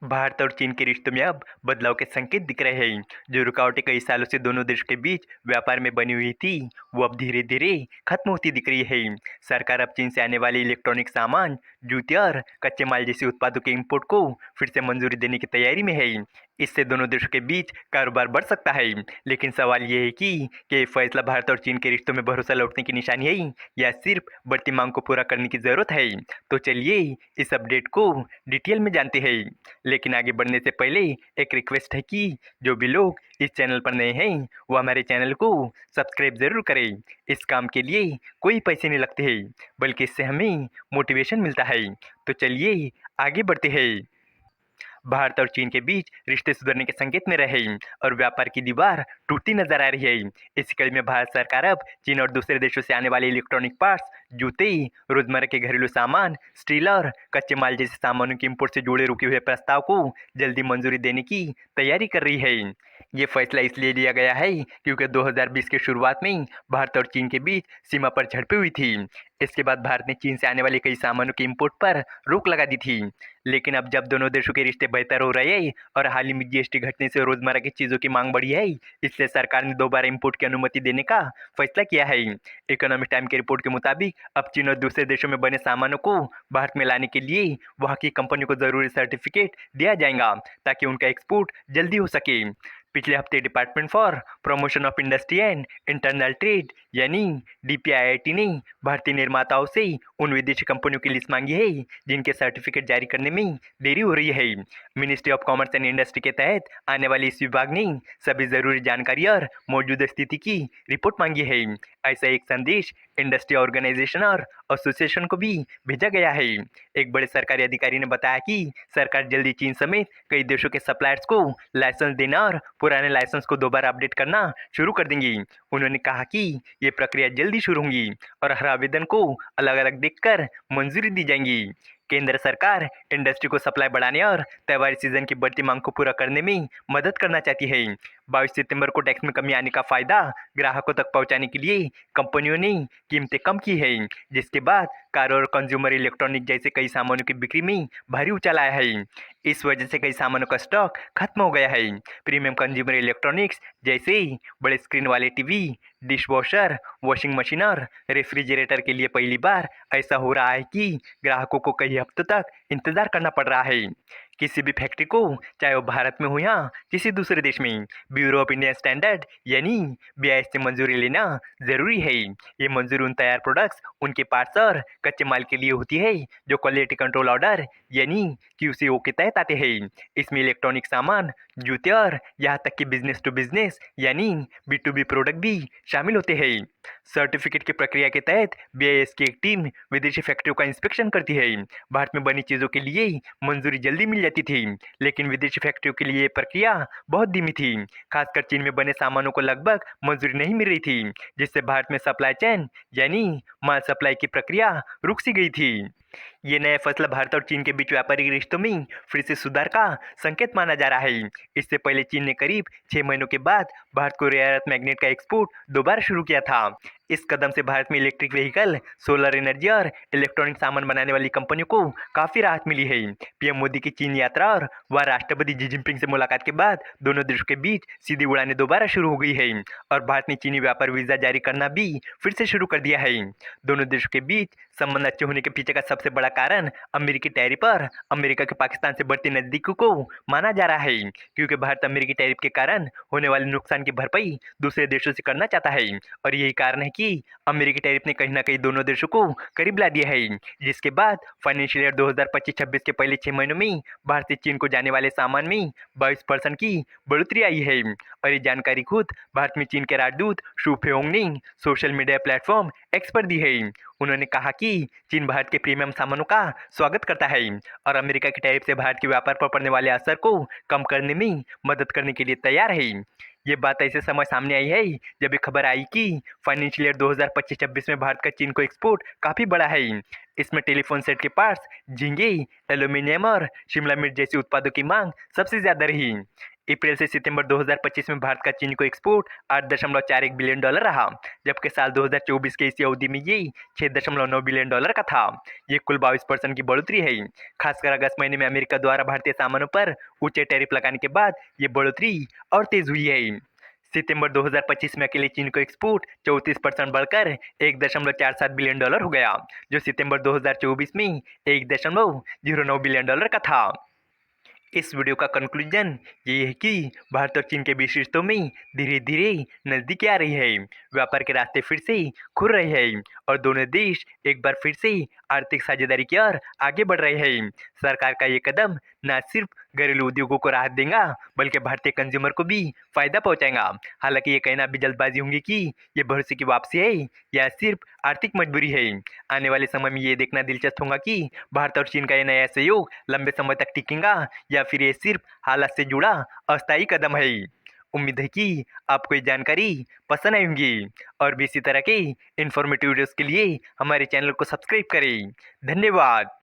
भारत और चीन के रिश्तों में अब बदलाव के संकेत दिख रहे हैं। जो रुकावटें कई सालों से दोनों देशों के बीच व्यापार में बनी हुई थी, वो अब धीरे धीरे खत्म होती दिख रही है। सरकार अब चीन से आने वाले इलेक्ट्रॉनिक सामान, जूते और कच्चे माल जैसे उत्पादों के इंपोर्ट को फिर से मंजूरी देने की तैयारी में है। इससे दोनों देशों के बीच कारोबार बढ़ सकता है। लेकिन सवाल ये है कि क्या ये फैसला भारत और चीन के रिश्तों में भरोसा लौटने की निशानी है या सिर्फ बढ़ती मांग को पूरा करने की जरूरत है। तो चलिए इस अपडेट को डिटेल में जानते हैं। लेकिन आगे बढ़ने से पहले एक रिक्वेस्ट है कि जो भी लोग इस चैनल पर नए हैं वो हमारे चैनल को सब्सक्राइब ज़रूर करें। इस काम के लिए कोई पैसे नहीं लगते हैं, बल्कि इससे हमें मोटिवेशन मिलता है। तो चलिए आगे बढ़ते हैं। भारत और चीन के बीच रिश्ते सुधरने के संकेत में रहे और व्यापार की दीवार टूटती नजर आ रही है। इस कड़ी में भारत सरकार अब चीन और दूसरे देशों से आने वाले इलेक्ट्रॉनिक पार्ट्स, जूते, रोजमर्रा के घरेलू सामान, स्टील और कच्चे माल जैसे सामानों के इंपोर्ट से जुड़े रुके हुए प्रस्ताव को जल्दी मंजूरी देने की तैयारी कर रही है। ये फैसला इसलिए लिया गया है क्योंकि 2020 की शुरुआत में भारत और चीन के बीच सीमा पर झड़पें हुई थी। इसके बाद भारत ने चीन से आने वाले कई सामानों के इंपोर्ट पर रोक लगा दी थी। लेकिन अब जब दोनों देशों के रिश्ते बेहतर हो रहे हैं और हाल ही में जीएसटी घटने से रोजमर्रा की चीजों की मांग बढ़ी है, इसलिए सरकार ने दोबारा इंपोर्ट की अनुमति देने का फैसला किया है। इकोनॉमिक टाइम की रिपोर्ट के मुताबिक अब चीन और दूसरे देशों में बने सामानों को भारत में लाने के लिए वहां की कंपनियों को जरूरी सर्टिफिकेट दिया जाएगा ताकि उनका एक्सपोर्ट जल्दी हो सके। पिछले हफ्ते department for promotion of industry and internal trade यानी डीपीआईआईटी ने भारतीय निर्माताओं से उन विदेशी कंपनियों की लिस्ट मांगी है जिनके सर्टिफिकेट जारी करने में देरी हो रही है। Ministry of commerce and industry के तहत आने वाले इस विभाग ने सभी जरूरी जानकारी और मौजूदा स्थिति की रिपोर्ट मांगी है। ऐसा एक संदेश इंडस्ट्री ऑर्गेनाइजेशन और एसोसिएशन को भी भेजा गया है। एक बड़े सरकारी अधिकारी ने बताया कि सरकार जल्दी चीन समेत कई देशों के सप्लायर्स को लाइसेंस देना और पुराने लाइसेंस को दोबारा अपडेट करना शुरू कर देंगी। उन्होंने कहा कि ये प्रक्रिया जल्दी शुरू होंगी और हर आवेदन को अलग अलग देखकर मंजूरी दी जाएंगी। केंद्र सरकार इंडस्ट्री को सप्लाई बढ़ाने और त्योहारी सीजन की बढ़ती मांग को पूरा करने में मदद करना चाहती है। 22 सितंबर को टैक्स में कमी आने का फायदा ग्राहकों तक पहुंचाने के लिए कंपनियों ने कीमतें कम की है, जिसके बाद कार और कंज्यूमर इलेक्ट्रॉनिक जैसे कई सामानों की बिक्री में भारी उछाल आया है। इस वजह से कई सामानों का स्टॉक खत्म हो गया है। प्रीमियम कंज्यूमर इलेक्ट्रॉनिक्स जैसे बड़े स्क्रीन वाले TV, dish washer, washing machine और रेफ्रिजरेटर के लिए पहली बार ऐसा हो रहा है कि ग्राहकों को कई हफ्तों तक इंतजार करना पड़ रहा है। किसी भी फैक्ट्री को, चाहे वो भारत में हो या किसी दूसरे देश में, ब्यूरो ऑफ इंडियन स्टैंडर्ड यानी बीआईएस से मंजूरी लेना जरूरी है। ये मंजूरी उन तैयार प्रोडक्ट्स, उनके पार्ट्स और कच्चे माल के लिए होती है जो क्वालिटी कंट्रोल ऑर्डर यानी क्यूसीओ के तहत आते हैं। इसमें इलेक्ट्रॉनिक सामान, जूते और यहाँ तक कि बिजनेस टू बिजनेस यानी बी2बी प्रोडक्ट भी शामिल होते हैं। सर्टिफिकेट की प्रक्रिया के तहत बीआईएस की एक टीम विदेशी फैक्ट्रियों का इंस्पेक्शन करती है। भारत में बनी चीज़ों के लिए मंजूरी जल्दी मिल जाती थी, लेकिन विदेशी फैक्ट्रियों के लिए ये प्रक्रिया बहुत धीमी थी। खासकर चीन में बने सामानों को लगभग मंजूरी नहीं मिल रही थी, जिससे भारत में सप्लाई चेन यानी माल सप्लाई की प्रक्रिया रुक सी गई थी। ये नया फैसला भारत और चीन के बीच व्यापारिक रिश्तों में फिर से सुधार का संकेत माना जा रहा है। इससे पहले चीन ने करीब 6 महीनों के बाद भारत को रेयर अर्थ मैग्नेट का एक्सपोर्ट दोबारा शुरू किया था। इस कदम से भारत में इलेक्ट्रिक व्हीकल, सोलर एनर्जी और इलेक्ट्रॉनिक सामान बनाने वाली कंपनियों को काफी राहत मिली है। पीएम मोदी की चीन यात्रा और वह राष्ट्रपति जी जिनपिंग से मुलाकात के बाद दोनों देशों के बीच सीधी उड़ानें दोबारा शुरू हो गई है और भारत ने चीनी व्यापार वीजा जारी करना भी फिर से शुरू कर दिया है। दोनों देशों के बीच संबंध अच्छे होने के पीछे का सबसे बड़ा कारण अमेरिकी टैरिफ और अमेरिका के पाकिस्तान से बढ़ती नजदीकी को माना जा रहा है, क्योंकि भारत अमेरिकी टैरिफ के कारण होने वाले नुकसान की भरपाई दूसरे देशों से करना चाहता है और यही कारण है कि अमेरिकी टैरिफ ने कहीं ना कहीं दोनों देशों को करीब ला दिया है। जिसके बाद फाइनेंशियल ईयर 2025-26 के पहले 6 महीनों में भारत से चीन को जाने वाले सामान में 22% की बढ़ोतरी आई है और ये जानकारी खुद भारत में चीन के राजदूत शू फेओंग ने सोशल मीडिया प्लेटफॉर्म एक्स पर दी है। उन्होंने कहा कि चीन भारत के प्रीमियम सामानों का स्वागत करता है और अमेरिका की टैरिफ से भारत के व्यापार पर पड़ने वाले असर को कम करने में मदद करने के लिए तैयार है। ये बात ऐसे समय सामने आई है जब ये खबर आई कि फाइनेंशियल ईयर 2025-26 में भारत का चीन को एक्सपोर्ट काफ़ी बड़ा है। इसमें टेलीफोन सेट के पार्ट्स, झींगे, एल्यूमिनियम और शिमला मिर्च जैसे उत्पादों की मांग सबसे ज़्यादा रही। अप्रैल से सितंबर 2025 में भारत का चीन को एक्सपोर्ट 8.41 बिलियन डॉलर रहा, जबकि साल 2024 के इसी अवधि में ये 6.9 बिलियन डॉलर का था। ये कुल 22% की बढ़ोतरी है। खासकर अगस्त महीने में अमेरिका द्वारा भारतीय सामानों पर ऊंचे टैरिफ लगाने के बाद ये बढ़ोतरी और तेज हुई है। सितंबर 2025 में अकेले चीन को एक्सपोर्ट 34% बढ़कर 1.47 बिलियन डॉलर हो गया, जो सितंबर 2024 में 1.09 बिलियन डॉलर का था। इस वीडियो का कंक्लूजन ये है कि भारत और चीन के बीच रिश्तों में धीरे धीरे नजदीकी आ रही है। व्यापार के रास्ते फिर से खुल रहे हैं और दोनों देश एक बार फिर से आर्थिक साझेदारी की ओर आगे बढ़ रहे हैं। सरकार का ये कदम न सिर्फ घरेलू उद्योगों को राहत देगा, बल्कि भारतीय कंज्यूमर को भी फायदा पहुंचाएगा। हालांकि ये कहना भी जल्दबाजी होंगी कि ये भरोसे की वापसी है या सिर्फ आर्थिक मजबूरी है। आने वाले समय में ये देखना दिलचस्प होगा कि भारत और चीन का ये नया सहयोग लंबे समय तक टिकेगा या फिर ये सिर्फ हालात से जुड़ा अस्थायी कदम है। उम्मीद है कि आपको ये जानकारी पसंद आई होगी और भी इसी तरह के इन्फॉर्मेटिव वीडियोस के लिए हमारे चैनल को सब्सक्राइब करें। धन्यवाद।